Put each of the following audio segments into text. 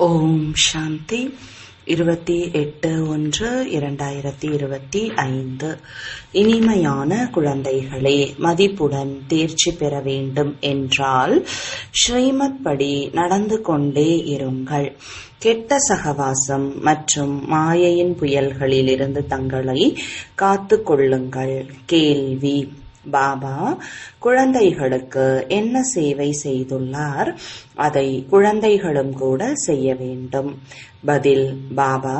ஓம் சாந்தி 28/1/2025. இனிமையான குழந்தைகளே, மதிப்புடன் தேர்ச்சி பெற வேண்டும் என்றால் ஸ்ரீமத் படி நடந்து கொண்டே இருங்கள். கெட்ட சகவாசம் மற்றும் மாயையின் புயல்களிலிருந்து தங்களை காத்து கொள்ளுங்கள். கேள்வி: பாபா குழந்தைகளுக்கு என்ன சேவை செய்துள்ளார்? அதை குழந்தைகளும் கூட செய்ய வேண்டும். பதில்: பாபா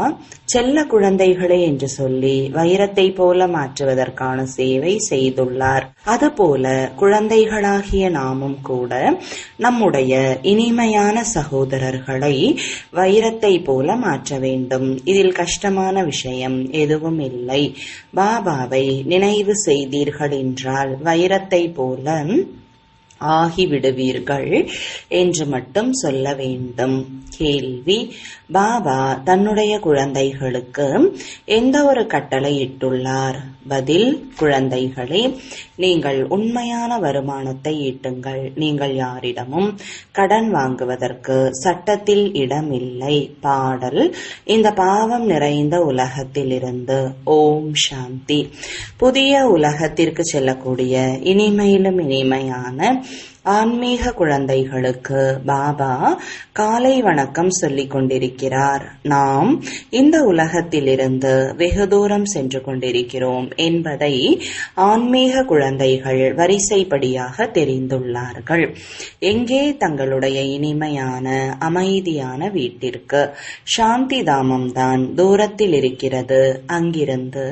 செல்ல குழந்தைகளே என்று சொல்லி வைரத்தை போல மாற்றுவதற்கான சேவை செய்துள்ளார். அதுபோல குழந்தைகளாகிய நாமும் கூட நம்முடைய இனிமையான சகோதரர்களை வைரத்தை போல மாற்ற வேண்டும். இதில் கஷ்டமான விஷயம் எதுவும் இல்லை. பாபாவை நினைவு செய்தீர்கள் என்றால் வைரத்தை போல ஆகிவிடுவீர்கள் என்று மட்டும் சொல்ல வேண்டும். கேள்வி: பாபா தன்னுடைய குழந்தைகளுக்கு எந்த ஒரு கட்டளை இட்டுள்ளார்? பதில்: குழந்தைகளே, நீங்கள் உண்மையான வருமானத்தை ஈட்டுங்கள். நீங்கள் யாரிடமும் கடன் வாங்குவதற்கு சட்டத்தில் இடமில்லை. பாடல்: இந்த பாவம் நிறைந்த உலகத்திலிருந்து. ஓம் சாந்தி. புதிய உலகத்திற்கு செல்லக்கூடிய இனிமையிலும் இனிமையான ஆன்மீக குழந்தைகளுக்கு பாபா காலை வணக்கம் சொல்லிக் கொண்டிருக்கிறார். நாம் இந்த உலகத்திலிருந்து வெகு தூரம் சென்று கொண்டிருக்கிறோம் என்பதை ஆன்மீக குழந்தைகள் வரிசைப்படியாக தெரிந்துள்ளார்கள். எங்கே? தங்களுடைய இனிமையான அமைதியான வீட்டிற்கு. சாந்தி தாமம் தான் தூரத்தில் இருக்கிறது. அங்கிருந்து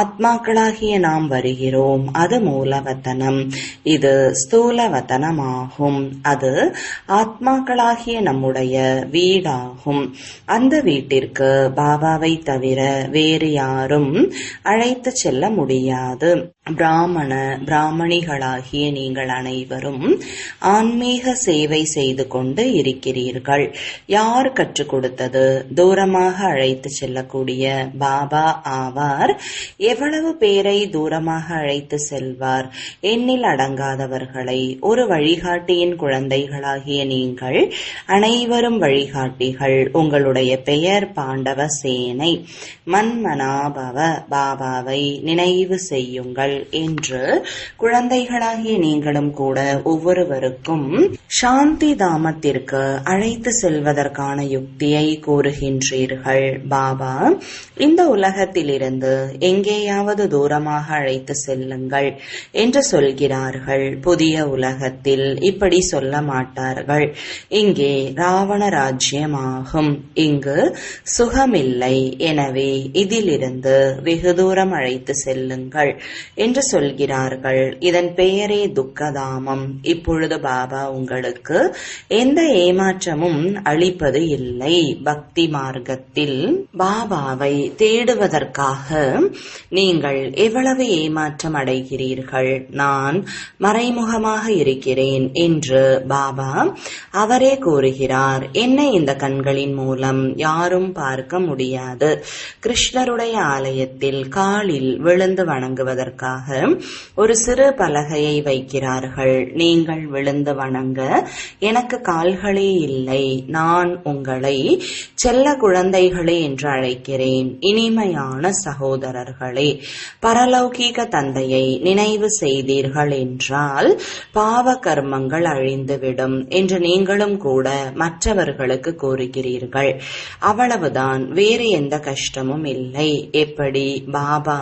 ஆத்மாக்களாகிய நாம் வருகிறோம். அது மூலவத்தனம், இது ஸ்தூலவத்தனம் ஆகும். அது ஆத்மாக்களாகிய நம்முடைய வீடாகும். அந்த வீட்டிற்கு பாபாவை தவிர வேறு யாரும் அழைத்து செல்ல முடியாது. பிராமணிகளாகிய நீங்கள் அனைவரும் ஆன்மீக சேவை செய்து கொண்டு இருக்கிறீர்கள். யார் கற்றுக் கொடுத்தது? தூரமாக அழைத்து செல்லக்கூடிய பாபா ஆவார். எவ்வளவு பேரை தூரமாக அழைத்து செல்வார்? எண்ணில் அடங்காதவர்களை. ஒரு வழிகாட்டியின் குழந்தைகளாகிய நீங்கள் அனைவரும் வழிகாட்டிகள். உங்களுடைய பெயர் பாண்டவ சேனை. மன்மனாபவ, பாபாவை நினைவு செய்யுங்கள் என்று குழந்தைகளாகிய நீங்களும் கூட ஒவ்வொருவருக்கும் சாந்தி தாமத்திற்கு அழைத்து செல்வதற்கான யுக்தியை கூறுகின்றீர்கள். பாபா இந்த உலகத்திலிருந்து எங்கேயாவது தூரமாக அழைத்து செல்லுங்கள் என்று சொல்கிறார்கள். புதிய உலகத்தில் இப்படி சொல்ல மாட்டார்கள். இங்கே ராவண ராஜ்யமாகும். இங்கு சுகமில்லை. எனவே இதிலிருந்து வெகு தூரம் அழைத்து செல்லுங்கள் என்று சொல்கிறார்கள். இதன் பெயரே துக்கதாமம். இப்பொழுது பாபா உங்களுக்கு எந்த ஏமாற்றமும் அளிப்பது இல்லை. பக்தி மார்க்கத்தில் பாபாவை தேடுவதற்காக நீங்கள் எவ்வளவு ஏமாற்றம் அடைகிறீர்கள். நான் மறைமுகமாக இருக்கிறேன் என்று பாபா அவரே கூறுகிறார். என்னை இந்த கண்களின் மூலம் யாரும் பார்க்க முடியாது. கிருஷ்ணருடைய ஆலயத்தில் காலில் விழுந்து வணங்குவதற்காக ஒரு சிறு பலகையை வைக்கிறார்கள். நீங்கள் விழுந்து வணங்க எனக்கு கால்களே இல்லை. நான் உங்களை செல்ல குழந்தைகளே என்று அழைக்கிறேன். இனிமையான சகோதரர்களே, பரலௌகீக தந்தையை நினைவு செய்தீர்கள் என்றால் பாவ கர்மங்கள் அழிந்துவிடும் என்று நீங்களும் கூட மற்றவர்களுக்கு கூறுகிறீர்கள். அவ்வளவுதான், வேறு எந்த கஷ்டமும் இல்லை. எப்படி பாபா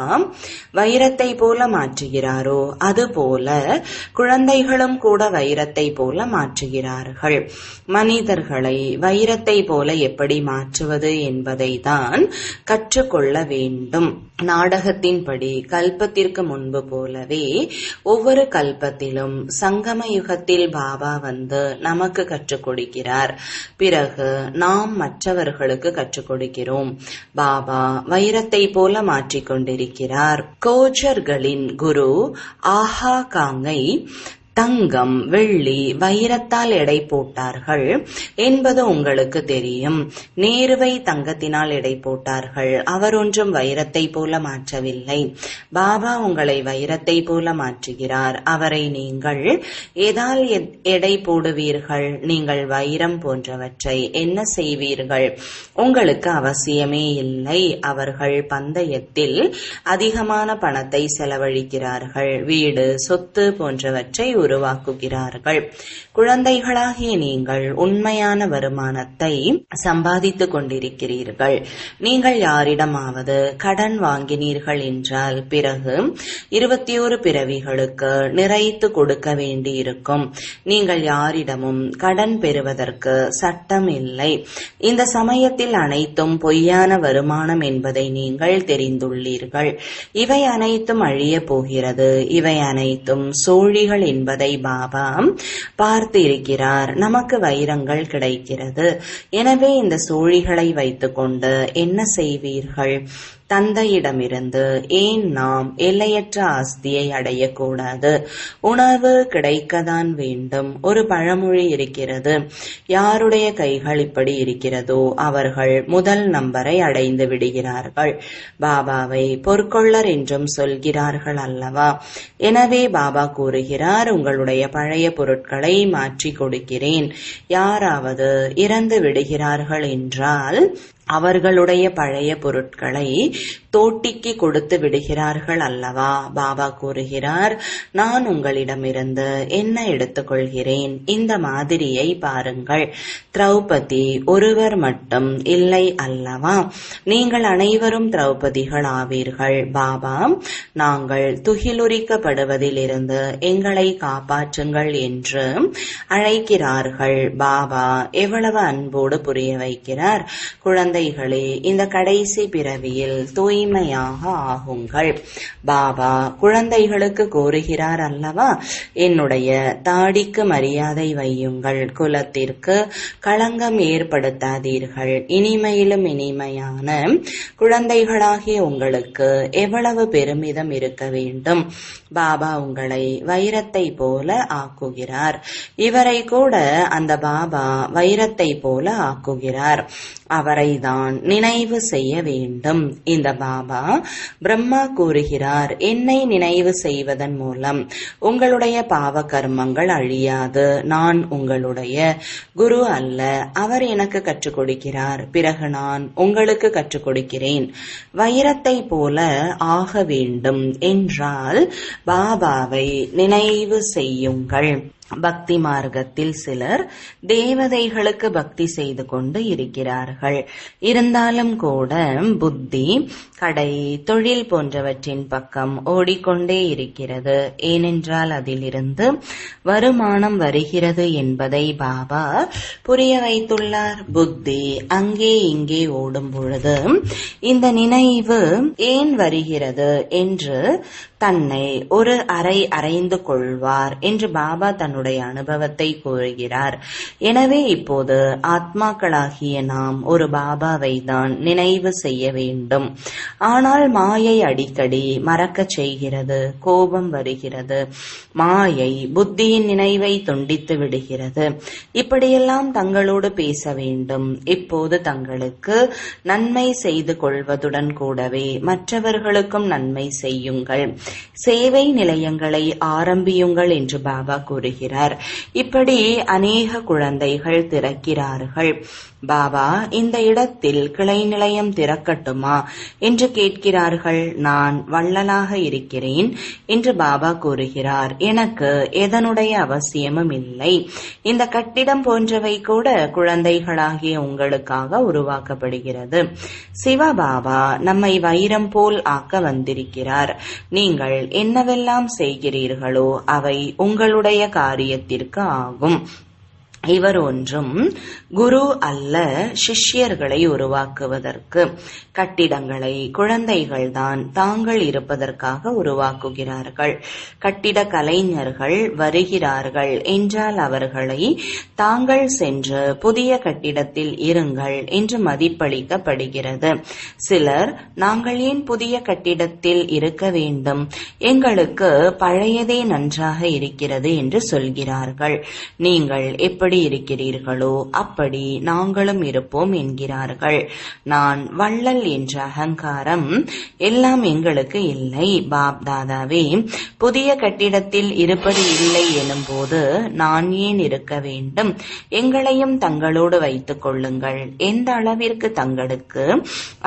வைரத்தை போல மாற்றுகிறாரோ அதுபோல குழந்தைகளும் கூட வைரத்தை போல மாற்றுகிறார்கள். மனிதர்களை வைரத்தை போல எப்படி மாற்றுவது என்பதை தான் கற்றுக்கொள்ள வேண்டும். நாடகத்தின்படி கல்பத்திற்கு முன்பு போலவே ஒவ்வொரு கல்பத்திலும் சங்கம யுகத்தில் பாபா வந்து நமக்கு கற்றுக் கொடுக்கிறார். பிறகு நாம் மற்றவர்களுக்கு கற்றுக் கொடுக்கிறோம். பாபா வைரத்தை போல மாற்றிக்கொண்டிருக்கிறார். கோஜர்களின் குரு ஆஹா காங்கை தங்கம், வெள்ளி, வைரத்தால் எடை போட்டார்கள் என்பது உங்களுக்கு தெரியும். நேருவை தங்கத்தினால் எடை போட்டார்கள். அவர் ஒன்றும் வைரத்தை போல மாற்றவில்லை. பாபா உங்களை வைரத்தை போல மாற்றுகிறார். அவரை நீங்கள் எதால் எடை போடுவீர்கள்? நீங்கள் வைரம் போன்றவற்றை என்ன செய்வீர்கள்? உங்களுக்கு அவசியமே இல்லை. அவர்கள் பந்தயத்தில் அதிகமான பணத்தை செலவழிக்கிறார்கள். வீடு, சொத்து போன்றவற்றை உருவாக்குகிறார்கள். குழந்தைகளாகிய நீங்கள் உண்மையான வருமானத்தை சம்பாதித்துக் கொண்டிருக்கிறீர்கள். நீங்கள் யாரிடமாவது கடன் வாங்கினீர்கள் என்றால் பிறகு 21 பிறவிகளுக்கு நிறைத்து கொடுக்க வேண்டியிருக்கும். நீங்கள் யாரிடமும் கடன் பெறுவதற்கு சட்டம் இல்லை. இந்த சமயத்தில் அனைத்தும் பொய்யான வருமானம் என்பதை நீங்கள் தெரிந்துள்ளீர்கள். இவை அனைத்தும் அழிய போகிறது. இவை அனைத்தும் சோழிகள் என்பதை பாபா பார்த்து இருக்கிறார். நமக்கு வைரங்கள் கிடைக்கிறது. எனவே இந்த சோழிகளை வைத்துக்கொண்டு என்ன செய்வீர்கள்? தந்தையிடமிருந்து ஏன் நாம் எல்லையற்ற ஆஸ்தியை அடையக்கூடாது? உணவு கிடைக்கத்தான் வேண்டும். ஒரு பழமொழி இருக்கிறது, யாருடைய கைகள் இப்படி இருக்கிறதோ அவர்கள் முதல் நம்பரை அடைந்து விடுகிறார்கள். பாபாவை பொற்கொள்ளர் என்றும் சொல்கிறார்கள் அல்லவா? எனவே பாபா கூறுகிறார், உங்களுடைய பழைய பொருட்களை மாற்றி கொடுக்கிறேன். யாராவது இறந்து விடுகிறார்கள் என்றால் அவர்களுடைய பழைய பொருட்களை தோட்டிக்கு கொடுத்து விடுகிறார்கள் அல்லவா? பாபா கூறுகிறார், நான் உங்களிடமிருந்து என்ன எடுத்துக்கொள்கிறேன்? இந்த மாதிரியை பாருங்கள். திரௌபதி ஒருவர் மட்டும் இல்லை அல்லவா? நீங்கள் அனைவரும் திரௌபதிகள் ஆவீர்கள். பாபா, நாங்கள் துகிலுரிக்கப்படுவதிலிருந்து எங்களை காப்பாற்றுங்கள் என்று அழைக்கிறார்கள். பாபா எவ்வளவு அன்போடு புரிய வைக்கிறார். குழந்தைகளே, இந்த கடைசி பிறவியில் தூய்மையாக ஆகுங்கள். பாபா குழந்தைகளுக்கு கோருகிறார் அல்லவா, என்னுடைய தாடிக்கு மரியாதை வையுங்கள், குலத்திற்கு களங்கம் ஏற்படுத்தாதீர்கள். இனிமையிலும் இனிமையான குழந்தைகளாகிய உங்களுக்கு எவ்வளவு பெருமிதம் இருக்க வேண்டும். பாபா உங்களை வைரத்தை போல ஆக்குகிறார். இவரை கூட அந்த பாபா வைரத்தை போல ஆக்குகிறார். அவரை தான் நினைவு செய்ய வேண்டும். இந்த பாபா பிரம்மா கூறுகிறார், என்னை நினைவு செய்வதன் மூலம் உங்களுடைய பாவ கர்மங்கள் அழியாது. நான் உங்களுடைய குரு அல்ல, அவர் எனக்கு கற்றுக் கொடுக்கிறார், பிறகு நான் உங்களுக்கு கற்றுக் கொடுக்கிறேன். வைரத்தை போல ஆக வேண்டும் என்றால் பாபாவை நினைவு செய்யுங்கள். பக்தி மார்க்கத்தில் சிலர் தேவதைகளுக்கு பக்தி செய்து கொண்டு இருக்கிறார்கள். இருந்தாலும் கூட புத்தி கடை, தொழில் போன்றவற்றின் பக்கம் ஓடிக்கொண்டே இருக்கிறது. ஏனென்றால் அதிலிருந்து வருமானம் வருகிறது என்பதை பாபா புரிய வைத்துள்ளார். புத்தி அங்கே இங்கே ஓடும் பொழுது இந்த நினைவு ஏன் வருகிறது என்று தன்னை ஒரு அறைந்து கொள்வார் என்று பாபா தன்னுடைய அனுபவத்தை கூறுகிறார். எனவே இப்போது ஆத்மாக்களாகிய நாம் ஒரு பாபாவை தான் நினைவு செய்ய வேண்டும். ஆனால் மாயை அடிக்கடி மறக்கச் செய்கிறது, கோபம் வருகிறது. மாயை புத்தியின் நினைவை துண்டித்து விடுகிறது. இப்படியெல்லாம் தங்களோடு பேச வேண்டும். இப்போது தங்களுக்கு நன்மை செய்து கொள்வதுடன் கூடவே மற்றவர்களுக்கும் நன்மை செய்யுங்கள். சேவை நிலையங்களை ஆரம்பியுங்கள் என்று பாபா கூறுகிறார். இப்படி அநேக குழந்தைகள் திறக்கிறார்கள். பாபா, இந்த இடத்தில் கிளை நிலையம் திறக்கட்டுமா என்று கேட்கிறார்கள். நான் வள்ளலாக இருக்கிறேன் என்று பாபா கூறுகிறார். எனக்கு எதனுடைய அவசியமும் இல்லை. இந்த கட்டிடம் போன்றவை கூட குழந்தைகளாகிய உங்களுக்காக உருவாக்கப்படுகிறது. சிவபாபா நம்மை வைரம் போல் ஆக்க வந்திருக்கிறார். நீங்கள் என்னவெல்லாம் செய்கிறீர்களோ அவை உங்களுடைய காரியத்திற்கு ஆகும். இவர் ஒன்றும் குரு அல்ல, சிஷ்யர்களை உருவாக்குவதற்கு. கட்டிடங்களை குழந்தைகள்தான் தாங்கள் இருப்பதற்காக உருவாக்குகிறார்கள். கட்டிட கலைஞர்கள் வருகிறார்கள் என்றால் அவர்களை தாங்கள் சென்று புதிய கட்டிடத்தில் இருங்கள் என்று மதிப்பளிக்கப்படுகிறது. சிலர் நாங்கள் ஏன் புதிய கட்டிடத்தில் இருக்க வேண்டும், எங்களுக்கு பழையதே நன்றாக இருக்கிறது என்று சொல்கிறார்கள். நீங்கள் எப்படி இருக்கிறீர்களோ அப்படி நாங்களும் இருப்போம் என்கிறார்கள். நான் வள்ளல் என்ற அகங்காரம் எல்லாம் எங்களுக்கு இல்லை. பாப் தாதாவே புதிய கட்டிடத்தில் இருப்பது இல்லை எனும் போது நான் ஏன் இருக்க வேண்டும், எங்களையும் தங்களோடு வைத்துக் கொள்ளுங்கள். எந்த அளவிற்கு தங்களுக்கு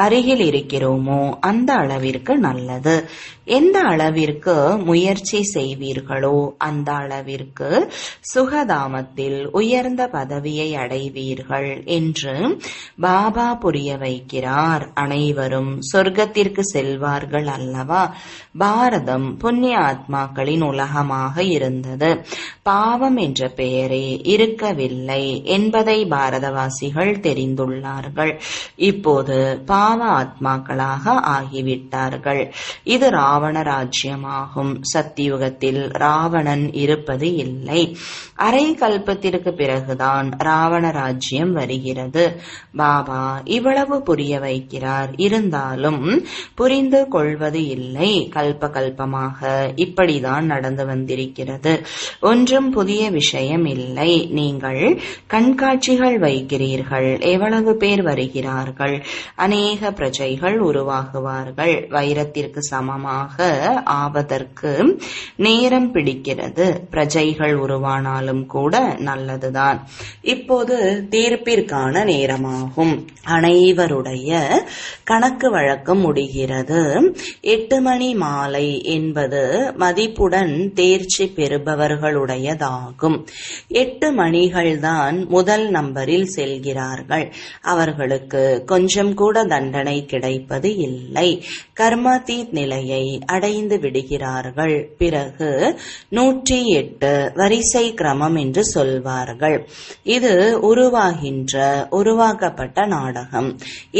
அருகில் இருக்கிறோமோ அந்த அளவிற்கு நல்லது. எந்த அளவிற்கு முயற்சி செய்வீர்களோ அந்த அளவிற்கு சுகதாமத்தில் உயர்ந்த பதவியை அடைவீர்கள் என்று பாபா புரிய வைக்கிறார். அனைவரும் சொர்க்கத்திற்கு செல்வார்கள் அல்லவா? பாரதம் புண்ணிய ஆத்மாக்களின் உலகமாக இருந்தது. பாவம் என்ற பெயரே இருக்கவில்லை என்பதை பாரதவாசிகள் தெரிந்துள்ளார்கள். இப்போது பாவ ஆத்மாக்களாக ஆகிவிட்டார்கள். இது ராவண ராஜ்யமாகும். சத்தியுகத்தில் ராவணன் இருப்பது இல்லை. அரை கல்பத்திற்கு பிறகுதான் ராவண ராஜ்யம் வருகிறது. பாபா இவ்வளவு புரிய வைக்கிறார். இருந்தாலும் புரிந்து கொள்வது இல்லை. கல்ப கல்பமாக இப்படிதான் நடந்து வந்திருக்கிறது. ஒன்றும் புதிய விஷயம் இல்லை. நீங்கள் கண்காட்சிகள் வைக்கிறீர்கள். எவ்வளவு பேர் வருகிறார்கள்? அநேக பிரஜைகள் உருவாகுவார்கள். வைரத்திற்கு சமமாக ஆவதற்கு நேரம் பிடிக்கிறது. பிரஜைகள் உருவானாலும் கூட நல்லதுதான். இப்போது தீர்ப்பிற்கான நேரமாகும். அனைவருடைய கணக்கு வழக்கம் முடிகிறது. 8 மணி மாலை என்பது மதிப்புடன் தேர்ச்சி பெறுபவர்களுடையதாகும். 8 மணிகள்தான் முதல் நம்பரில் செல்கிறார்கள். அவர்களுக்கு கொஞ்சம் கூட தண்டனை கிடைப்பது இல்லை. கர்மாதீத் நிலையை அடைந்து விடுகிறார்கள். பிறகு 108 வரிசை கிரமம் என்று சொல்வார்கள். இது உருவாக்கப்பட்ட நாடகம்.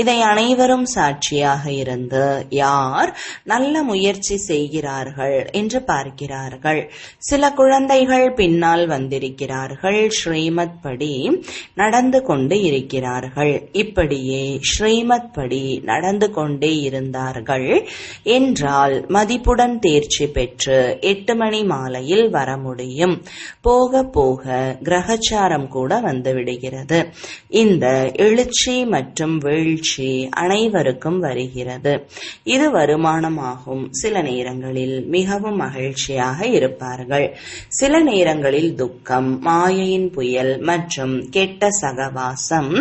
இதை அனைவரும் சாட்சியாக இருந்து யார் நல்ல முயற்சி செய்கிறார்கள் என்று பார்க்கிறார்கள். சில குழந்தைகள் பின்னால் வந்திருக்கிறார்கள். ஸ்ரீமத் படி நடந்து கொண்டு இருக்கிறார்கள். இப்படியே ஸ்ரீமத் படி நடந்து கொண்டே இருந்தார்கள் என்றால் மதிப்புடன் தேர்ச்சி பெற்று 8 மணி மாலையில் வர முடியும். போக போக கிரகச்சாரம் கூட வந்துவிடுகிறது. இந்த எழுச்சி மற்றும் வீழ்ச்சி அனைவருக்கும் வருகிறது. இது வருமானமாகும். சில நேரங்களில் மிகவும் மகிழ்ச்சியாக இருப்பார்கள். சில நேரங்களில் துக்கம், மாயையின் புயல் மற்றும் கெட்ட சகவாசம்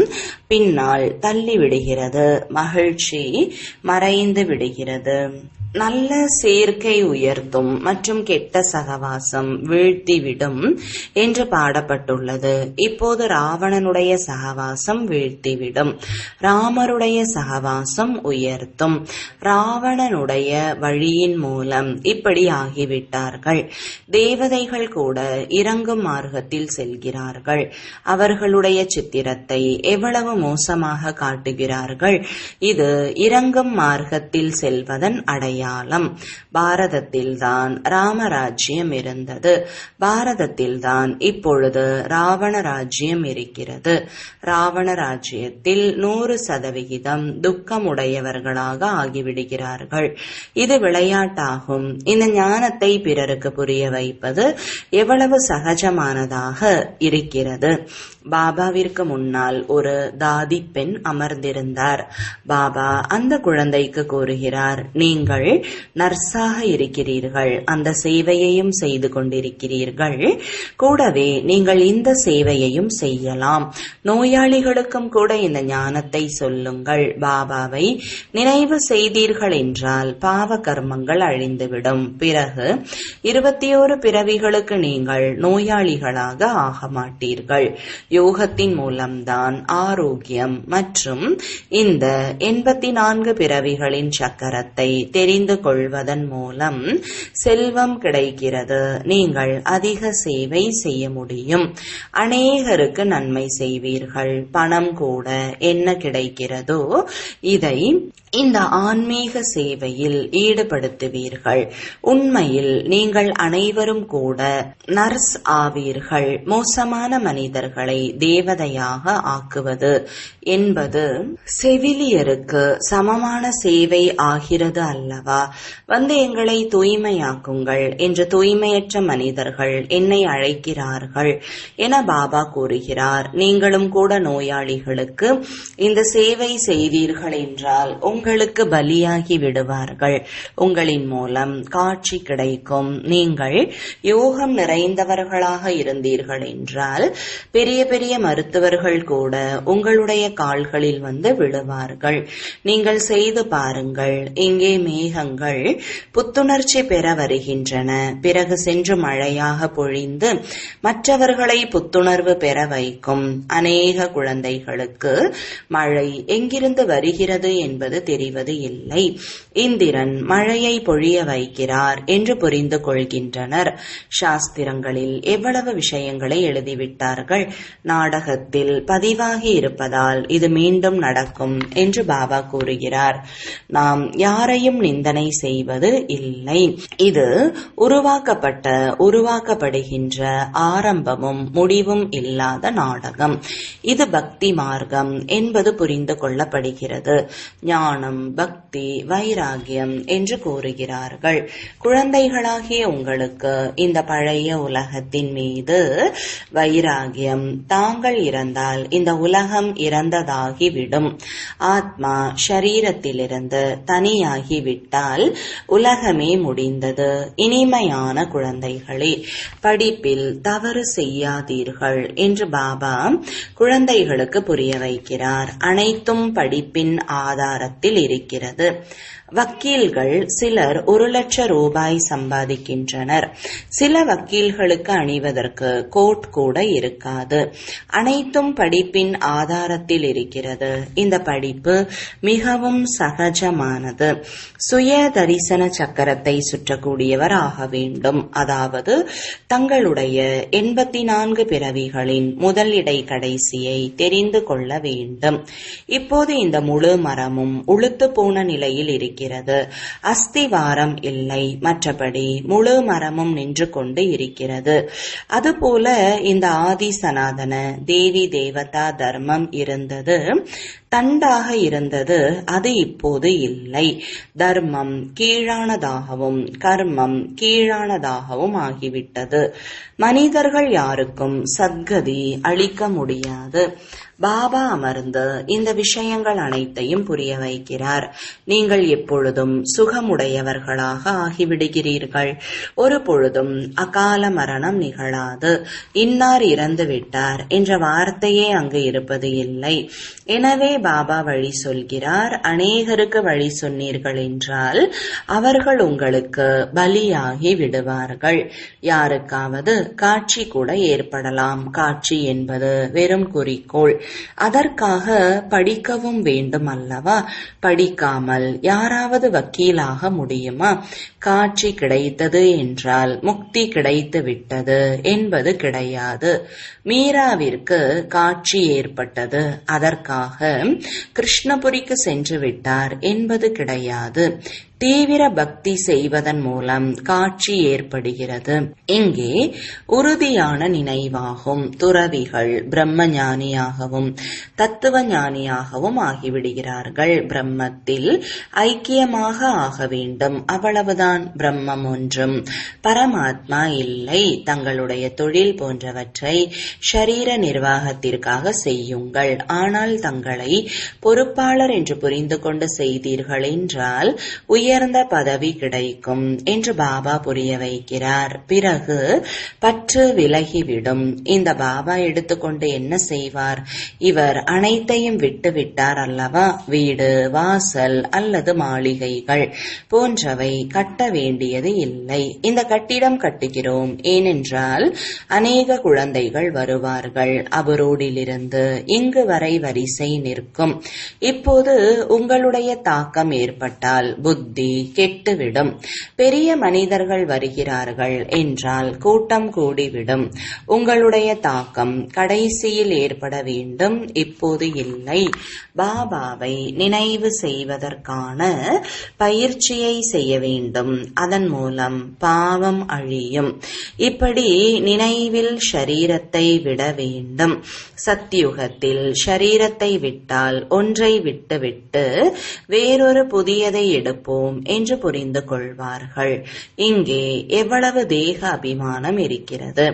பின்னால் தள்ளிவிடுகிறது. மகிழ்ச்சி மறைந்து விடுகிறது. நல்ல சேர்க்கை உயர்த்தும் மற்றும் கெட்ட சகவாசம் வீழ்த்திவிடும் என்று பாடப்பட்டுள்ளது. இப்போது ராவணனுடைய சகவாசம் வீழ்த்திவிடும். ராமருடைய சகவாசம் உயர்த்தும். ராவணனுடைய வழியின் மூலம் இப்படி ஆகிவிட்டார்கள். தேவதைகள் கூட இறங்கும் மார்க்கத்தில் செல்கிறார்கள். அவர்களுடைய சித்திரத்தை எவ்வளவு மோசமாக காட்டுகிறார்கள். இது இறங்கும் மார்க்கத்தில் செல்வதன் அடையாளம். பாரதத்தில்தான் ராமராஜ்யம் இருந்தது. பாரதத்தில்தான் இப்பொழுது ராவண ராஜ்யம் இருக்கிறது. ராவண ராஜ்யத்தில் 100% துக்கமுடையவர்களாக ஆகிவிடுகிறார்கள். இது விளையாட்டாகும். இந்த ஞானத்தை பிறருக்கு புரிய வைப்பது எவ்வளவு சகஜமானதாக இருக்கிறது. பாபாவிற்கு முன்னால் ஒரு தாதி பெண் அமர்ந்திருந்தார். பாபா அந்த குழந்தைக்கு கூறுகிறார், நீங்கள் நர்ஸாக இருக்கிறீர்கள், அந்த சேவையையும் செய்து கொண்டிருக்கிறீர்கள். கூடவே நீங்கள் இந்த சேவையையும் செய்யலாம். நோயாளிகளுக்கும் கூட இந்த ஞானத்தை சொல்லுங்கள். பாபாவை நினைவு செய்தீர்கள் என்றால் பாவ கர்மங்கள் அழிந்துவிடும். பிறகு 21 பிறவிகளுக்கு நீங்கள் நோயாளிகளாக ஆக மாட்டீர்கள். யோகத்தின் மூலம்தான் ஆரோக்கியம் மற்றும் இந்த 84 பிறவிகளின் சக்கரத்தை தெரிந்து கொள்வதன் மூலம் செல்வம் கிடைக்கிறது. நீங்கள் அதிக சேவை செய்ய முடியும். அநேகருக்கு நன்மை செய்வீர்கள். பணம் கூட என்ன கிடைக்கிறதோ இதை இந்த ஆன்மீக சேவையில் ஈடுபடுத்துவீர்கள். உண்மையில் நீங்கள் அனைவரும் கூட நர்ஸ் ஆவீர்கள். மோசமான மனிதர்களை தேவதையாக ஆக்குவது என்பது செவிலியருக்கு சமமான சேவை ஆகிறது அல்லவா? வந்து எங்களை தூய்மையாக்குங்கள் என்று தூய்மையற்ற மனிதர்கள் என்னை அழைக்கிறார்கள் என பாபா கூறுகிறார். நீங்களும் கூட நோயாளிகளுக்கு இந்த சேவை செய்தீர்கள் என்றால் உங்களுக்கு பலியாகி விடுவார்கள். உங்களின் மூலம் காட்சி கிடைக்கும். நீங்கள் யோகம் நிறைந்தவர்களாக இருந்தீர்கள் என்றால் பெரிய பெரிய மருத்துவர்கள் கூட உங்களுடைய கால்களில் வந்து விழுவார்கள். நீங்கள் செய்து பாருங்கள். இங்கே மேகங்கள் புத்துணர்ச்சி பெற வருகின்றன. பிறகு சென்று மழையாக பொழிந்து மற்றவர்களை புத்துணர்வு பெற வைக்கும். அநேக குழந்தைகளுக்கு மழை எங்கிருந்து வருகிறது என்பது தெரிவது இல்லை. இந்திரன் மழையை பொழிய வைக்கிறார் என்று புரிந்து கொள்கின்றனர். சாஸ்திரங்களில் எவ்வளவு விஷயங்களை எழுதிவிட்டார்கள். நாடகத்தில் பதிவாகி இருப்பதால் இது மீண்டும் நடக்கும் என்று பாபா கூறுகிறார். நாம் யாரையும் நிந்தனை செய்வது இல்லை. இது உருவாக்கப்படுகின்ற ஆரம்பமும் முடிவும் இல்லாத நாடகம். இது பக்தி மார்க்கம் என்பது புரிந்து கொள்ளப்படுகிறது. ஞானம், பக்தி, வைராகியம் என்று கூறுகிறார்கள். குழந்தைகளாகிய உங்களுக்கு இந்த பழைய உலகத்தின் மீது வைராகியம். தாங்கள் இறந்தால் இந்த உலகம் இறந்ததாகிவிடும். ஆத்மா ஷரீரத்திலிருந்து தனியாகிவிட்டால் உலகமே முடிந்தது. இனிமையான குழந்தைகளே, படிப்பில் தவறு செய்யாதீர்கள் என்று பாபா குழந்தைகளுக்கு புரிய வைக்கிறார். அனைத்தும் படிப்பின் ஆதாரத்தில் இருக்கிறது. வக்கீல்கள் சிலர் 1,00,000 ரூபாய் சம்பாதிக்கின்றனர். சில வக்கீல்களுக்கு அணிவதற்கு கோட் கூட இருக்காது. அனைத்தும் படிப்பின் ஆதாரத்தில் இருக்கிறது. இந்த படிப்பு மிகவும் சகஜமானது. சுய தரிசன சக்கரத்தை சுற்றக்கூடியவர் ஆக வேண்டும். அதாவது தங்களுடைய 84 பிறவிகளின் முதல் இடை கடைசியை தெரிந்து கொள்ள வேண்டும். இப்போது இந்த முழு மரமும் உளுத்து போன நிலையில் இருக்கிறது. அஸ்திவாரம் இல்லை. மற்றபடி முழு மரமும் நின்று கொண்டு இருக்கிறது. அதுபோல இந்த ஆதி சனாதன தேவி தேவதா தர்மம் இருந்தது. தண்டாக இருந்தது. அது இப்போது இல்லை. தர்மம் கீழானதாகவும் கர்மம் கீழானதாகவும் ஆகிவிட்டது. மனிதர்கள் யாருக்கும் சத்கதி அளிக்க முடியாது. பாபா அமர்ந்து இந்த விஷயங்கள் அனைத்தையும் புரிய வைக்கிறார். நீங்கள் எப்பொழுதும் சுகமுடையவர்களாக ஆகிவிடுகிறீர்கள். ஒரு பொழுதும் அகால மரணம் நிகழாது. இன்னார் இறந்து விட்டார் என்ற வார்த்தையே அங்கு இருப்பது இல்லை. எனவே பாபா வழி சொல்கிறார். அநேகருக்கு வழி சொன்னீர்கள் என்றால் அவர்கள் உங்களுக்கு பலியாகி விடுவார்கள். யாருக்காவது காட்சி கூட ஏற்படலாம். காட்சி என்பது வெறும் குறிக்கோள். அதற்காக படிக்கவும் வேண்டும் அல்லவா? படிக்காமல் யாராவது வக்கீலாக முடியுமா? காட்சி கிடைத்தது என்றால் முக்தி கிடைத்து விட்டது என்பது கிடையாது. மீராவிற்கு காட்சி ஏற்பட்டது, அதற்காக கிருஷ்ணபுரிக்கு சென்று விட்டார் என்பது கிடையாது. தீவிர பக்தி செய்வதன் மூலம் காட்சி ஏற்படுகிறது. இங்கே உறுதியான நினைவாகும். துறவிகள் பிரம்ம ஞானியாகவும் தத்துவ ஞானியாகவும் ஆகிவிடுகிறார்கள். பிரம்மத்தில் ஐக்கியமாக ஆக வேண்டும். அவ்வளவுதான். பிரம்மம் ஒன்றும் பரமாத்மா இல்லை. தங்களுடைய தொழில் போன்றவற்றை ஷரீர நிர்வாகத்திற்காக செய்யுங்கள். ஆனால் தங்களை பொறுப்பாளர் என்று புரிந்து கொண்டு செய்தீர்கள் என்றால் உயர் உயர்ந்த பதவி கிடைக்கும் என்று பாபா புரிய வைக்கிறார். பிறகு பற்று விலகிவிடும். இந்த பாபா எடுத்துக்கொண்டு என்ன செய்வார்? இவர் அனைத்தையும் விட்டு விட்டார் அல்லவா? வீடு, வாசல் அல்லது மாளிகைகள் போன்றவை கட்ட வேண்டியது இல்லை. இந்த கட்டிடம் கட்டுகிறோம் ஏனென்றால் அநேக குழந்தைகள் வருவார்கள். அபரோடிலிருந்து இங்கு வரை வரிசை நிற்கும். இப்போது உங்களுடைய தாக்கம் ஏற்பட்டால் புத்தி கெட்டுவிடும். பெரிய மனிதர்கள் வருகிறார்கள் என்றால் கூட்டம் கூடிவிடும். உங்களுடைய தாக்கம் கடைசியில் ஏற்பட வேண்டும், இப்போது இல்லை. பாபாவை நினைவு செய்வதற்கான பயிற்சியை செய்ய வேண்டும். அதன் மூலம் பாவம் அழியும். இப்படி நினைவில் ஷரீரத்தை விட வேண்டும். சத்தியுகத்தில் ஷரீரத்தை விட்டால் ஒன்றை விட்டுவிட்டு வேறொரு புதியதை எடுப்போம் என்று புரிந்து கொள்வார்கள். இங்கே எவ்வளவு தேக அபிமானம் இருக்கிறது,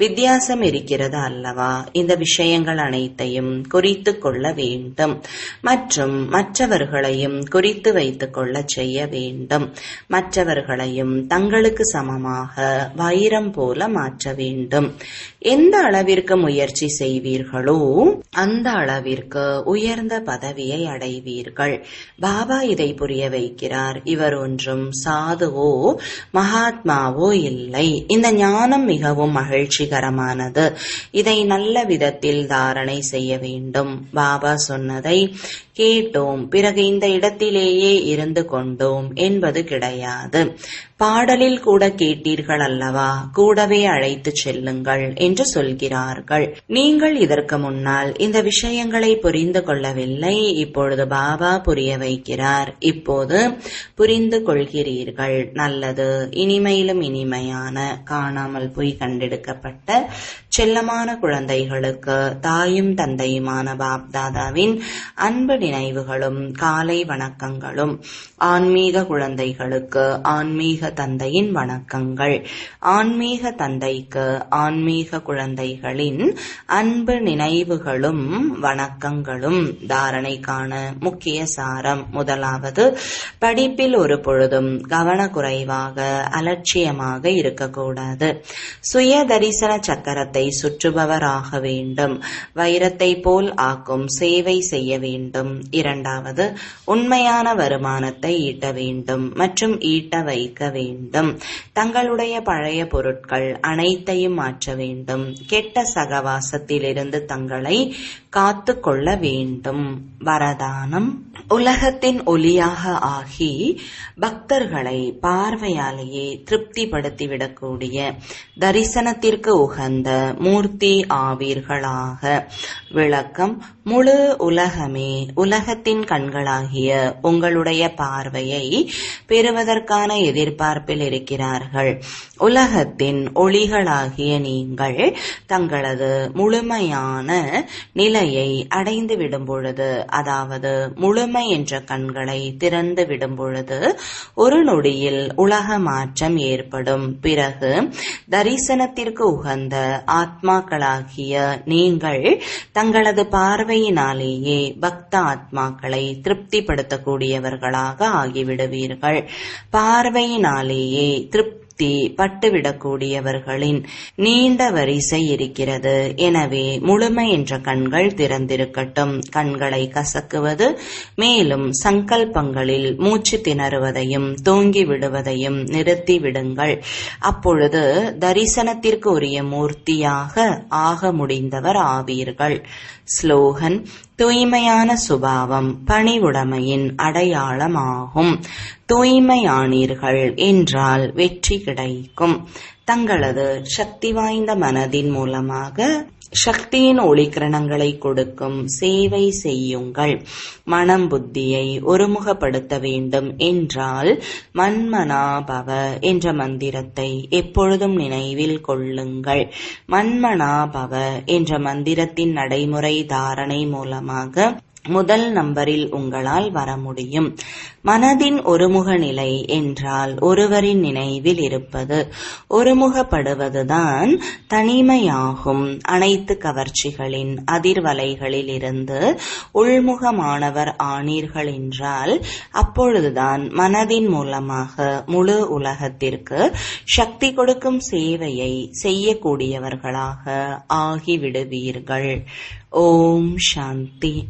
வித்தியாசம் இருக்கிறது அல்லவா? இந்த விஷயங்கள் அனைத்தையும் குறித்து கொள்ள வேண்டும் மற்றும் மற்றவர்களையும் குறித்து வைத்துக் கொள்ள செய்ய வேண்டும். மற்றவர்களையும் தங்களுக்கு சமமாக வைரம் போல மாற்ற வேண்டும். எந்த அளவிற்கு முயற்சி செய்வீர்களோ அந்த அளவிற்கு உயர்ந்த பதவியை அடைவீர்கள். பாபா இதை புரிய வைக்கிறார். இவர் ஒன்றும் சாதுவோ மகாத்மாவோ இல்லை. இந்த ஞானம் மிகவும் மகிழ்ச்சிகரமானது. இதை நல்ல விதத்தில் தாரணை செய்ய வேண்டும். பாபா சொன்னதை கேட்டோம், பிறகு இந்த இடத்திலேயே இருந்து கொண்டோம் என்பது கிடையாது. பாடலில் கூட கேட்டீர்கள் அல்லவா, கூடவே அழைத்து செல்லுங்கள் என்று சொல்கிறார்கள். நீங்கள் இதற்கு முன்னால் இந்த விஷயங்களை புரிந்து கொள்ளவில்லை. இப்பொழுது பாபா புரிய வைக்கிறார். இப்போது புரிந்து கொள்கிறீர்கள். நல்லது. இனிமையிலும் இனிமையான காணாமல் போய் கண்டெடுக்கப்பட்ட செல்லமான குழந்தைகளுக்கு தாயும் தந்தையுமான பாப்தாதாவின் அன்பு நினைவுகளும் காலை வணக்கங்களும். ஆன்மீக குழந்தைகளுக்கு ஆன்மீக தந்தையின் வணக்கங்கள். ஆன்மீக தந்தைக்கு ஆன்மீக குழந்தைகளின் அன்பு நினைவுகளும் வணக்கங்களும். தாரணைக்கான முக்கிய சாரம். முதலாவது, படிப்பில் ஒரு பொழுதும் கவனக்குறைவாக அலட்சியமாக இருக்கக்கூடாது. சுய தரிசன சக்கரத்தை சுற்றுபவராக வேண்டும். வைரத்தை போல் ஆக்கும் சேவை செய்ய வேண்டும். இரண்டாவது, உண்மையான வருமானத்தை ஈட்ட வேண்டும் மற்றும் ஈட்ட வைக்க வேண்டும். தங்களுடைய பழைய பொருட்கள் அனைத்தையும் மாற்ற வேண்டும். கெட்ட சகவாசத்திலிருந்து தங்களை காத்து கொள்ள வேண்டும். வரதானம். உலகத்தின் ஒளியாக ஆகி பக்தர்களை பார்வையாலேயே திருப்திப்படுத்திவிடக்கூடிய தரிசனத்திற்கு உகந்த மூர்த்தி ஆவீர்களாக. விளக்கம். முழு உலகமே உலகத்தின் கண்களாகிய உங்களுடைய பார்வையை பெறுவதற்கான எதிர்பார்ப்பில் இருக்கிறார்கள். உலகத்தின் ஒளிகளாகிய நீங்கள் தங்களது முழுமையான நிலையை அடைந்து விடும் பொழுது, அதாவது முழுமை என்ற கண்களை திறந்து விடும் பொழுது ஒரு நொடியில் உலக மாற்றம் ஏற்படும். பிறகு தரிசனத்திற்கு உகந்த ஆத்மாக்களாகிய நீங்கள் தங்களது பார்வையினாலேயே பக்த ஆத்மாக்களை திருப்திப்படுத்தக்கூடியவர்களாக ஆகிவிடுவீர்கள். பார்வையினாலேயே பட்டுவிடக்கூடியவர்களின் நீண்ட வரிசை இருக்கிறது. எனவே முழுமை என்ற கண்கள் திறந்திருக்கட்டும். கண்களை கசக்குவது, மேலும் சங்கல்பங்களில் மூச்சு திணறுவதையும் தூங்கி விடுவதையும் நிறுத்தி விடுங்கள். அப்பொழுது தரிசனத்திற்கு உரிய மூர்த்தியாக ஆக முடிந்தவர் ஆவீர்கள். ஸ்லோகன். தூய்மையான சுபாவம் பணிவுடைமையின் அடையாளமாகும். தூய்மையானீர்கள் என்றால் வெற்றி கிடைக்கும். தங்களது சக்தி வாய்ந்த மனதின் மூலமாக சக்தியின் ஒளிக்கிரணங்களை கொடுக்கும் சேவை செய்யுங்கள். மனம் புத்தியை ஒருமுகப்படுத்த வேண்டும் என்றால் மன்மனாபவ என்ற மந்திரத்தை எப்பொழுதும் நினைவில் கொள்ளுங்கள். மன்மனாபவ என்ற மந்திரத்தின் நடைமுறை தாரணை மூலமாக முதல் நம்பரில் உங்களால் வர முடியும். மனதின் ஒருமுக நிலை என்றால் ஒருவரின் நினைவில் இருப்பது. ஒருமுகப்படுவதுதான் தனிமையாகும். அனைத்து கவர்ச்சிகளின் அதிர்வலைகளில் இருந்து உள்முகமானவர் ஆனீர்கள் என்றால் அப்பொழுதுதான் மனதின் மூலமாக முழு உலகத்திற்கு சக்தி கொடுக்கும் சேவையை செய்யக்கூடியவர்களாக ஆகிவிடுவீர்கள். ஓம் சாந்தி.